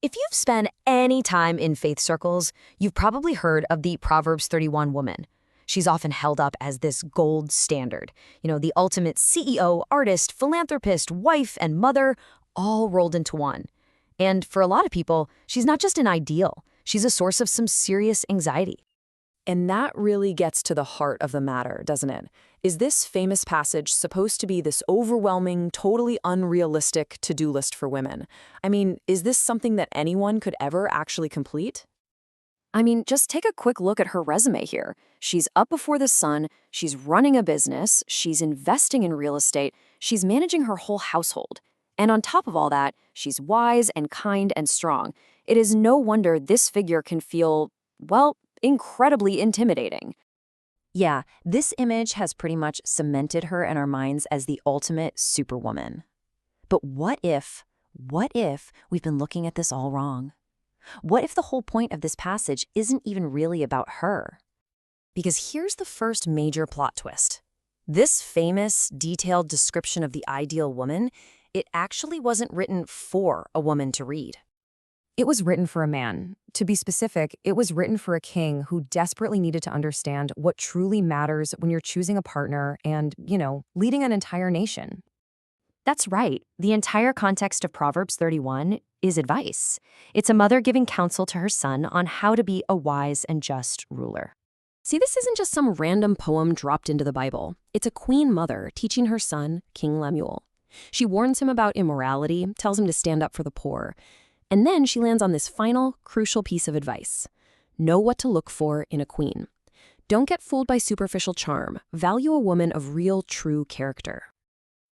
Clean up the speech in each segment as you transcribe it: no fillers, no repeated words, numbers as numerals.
If you've spent any time in faith circles, you've probably heard of the Proverbs 31 woman. She's often held up as this gold standard, the ultimate CEO, artist, philanthropist, wife, and mother, all rolled into one. And for a lot of people, she's not just an ideal, she's a source of some serious anxiety. And that really gets to the heart of the matter, doesn't it? Is this famous passage supposed to be this overwhelming, totally unrealistic to-do list for women? I mean, is this something that anyone could ever actually complete? I mean, just take a quick look at her resume here. She's up before the sun, she's running a business, she's investing in real estate, she's managing her whole household. And on top of all that, she's wise and kind and strong. It is no wonder this figure can feel, well, incredibly intimidating. Yeah, this image has pretty much cemented her in our minds as the ultimate superwoman. But what if we've been looking at this all wrong? What if the whole point of this passage isn't even really about her? Because here's the first major plot twist. This famous, detailed description of the ideal woman, it actually wasn't written for a woman to read. It was written for a man. To be specific, it was written for a king who desperately needed to understand what truly matters when you're choosing a partner and, leading an entire nation. That's right. The entire context of Proverbs 31 is advice. It's a mother giving counsel to her son on how to be a wise and just ruler. See, this isn't just some random poem dropped into the Bible. It's a queen mother teaching her son, King Lemuel. She warns him about immorality, tells him to stand up for the poor. And then she lands on this final, crucial piece of advice. Know what to look for in a queen. Don't get fooled by superficial charm. Value a woman of real, true character.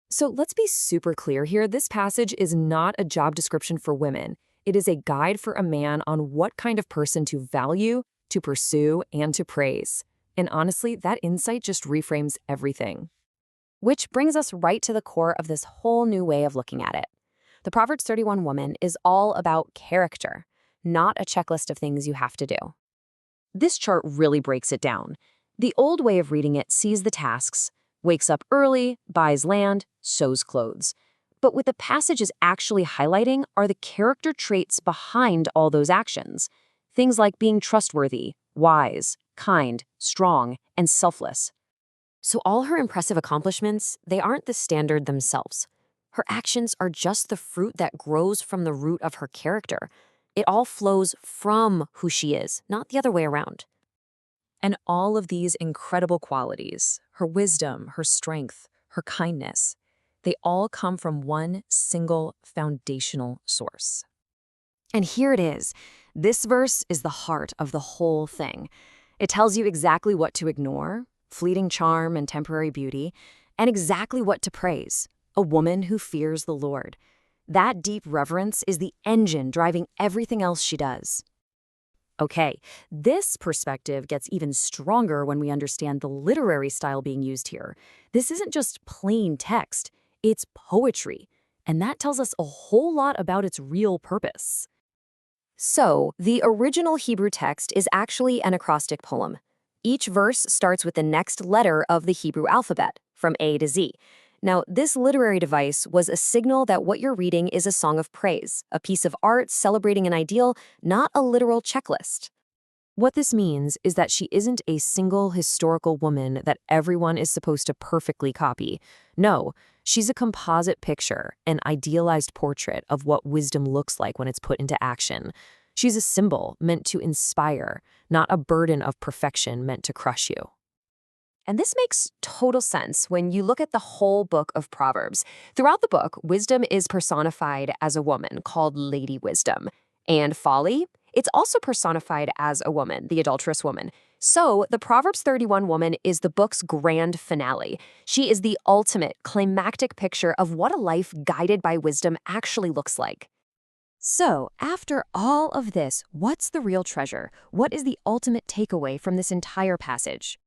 So let's be super clear here. This passage is not a job description for women. It is a guide for a man on what kind of person to value, to pursue, and to praise. And honestly, that insight just reframes everything. Which brings us right to the core of this whole new way of looking at it. The Proverbs 31 woman is all about character, not a checklist of things you have to do. This chart really breaks it down. The old way of reading it sees the tasks, wakes up early, buys land, sews clothes. But what the passage is actually highlighting are the character traits behind all those actions. Things like being trustworthy, wise, kind, strong, and selfless. So all her impressive accomplishments, they aren't the standard themselves. Her actions are just the fruit that grows from the root of her character. It all flows from who she is, not the other way around. And all of these incredible qualities, her wisdom, her strength, her kindness, they all come from one single foundational source. And here it is. This verse is the heart of the whole thing. It tells you exactly what to ignore, fleeting charm and temporary beauty, and exactly what to praise. A woman who fears the Lord. That deep reverence is the engine driving everything else she does. Okay, this perspective gets even stronger when we understand the literary style being used here. This isn't just plain text, it's poetry, and that tells us a whole lot about its real purpose. So, the original Hebrew text is actually an acrostic poem. Each verse starts with the next letter of the Hebrew alphabet, from A to Z. Now, this literary device was a signal that what you're reading is a song of praise, a piece of art celebrating an ideal, not a literal checklist. What this means is that she isn't a single historical woman that everyone is supposed to perfectly copy. No, she's a composite picture, an idealized portrait of what wisdom looks like when it's put into action. She's a symbol meant to inspire, not a burden of perfection meant to crush you. And this makes total sense when you look at the whole book of Proverbs. Throughout the book, wisdom is personified as a woman called Lady Wisdom. And folly, it's also personified as a woman, the adulterous woman. So the Proverbs 31 woman is the book's grand finale. She is the ultimate climactic picture of what a life guided by wisdom actually looks like. So, after all of this, what's the real treasure? What is the ultimate takeaway from this entire passage?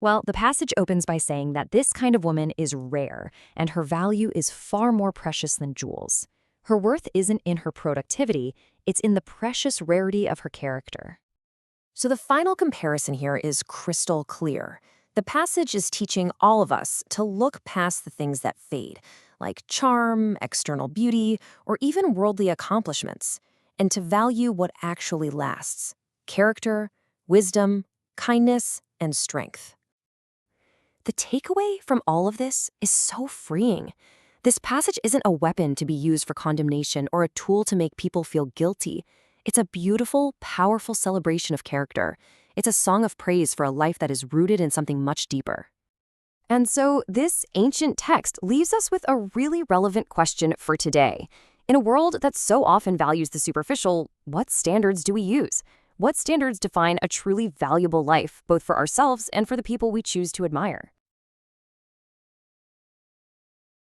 Well, the passage opens by saying that this kind of woman is rare, and her value is far more precious than jewels. Her worth isn't in her productivity, it's in the precious rarity of her character. So the final comparison here is crystal clear. The passage is teaching all of us to look past the things that fade, like charm, external beauty, or even worldly accomplishments, and to value what actually lasts: character, wisdom, kindness, and strength. The takeaway from all of this is so freeing. This passage isn't a weapon to be used for condemnation or a tool to make people feel guilty. It's a beautiful, powerful celebration of character. It's a song of praise for a life that is rooted in something much deeper. And so this ancient text leaves us with a really relevant question for today. In a world that so often values the superficial, what standards do we use? What standards define a truly valuable life, both for ourselves and for the people we choose to admire?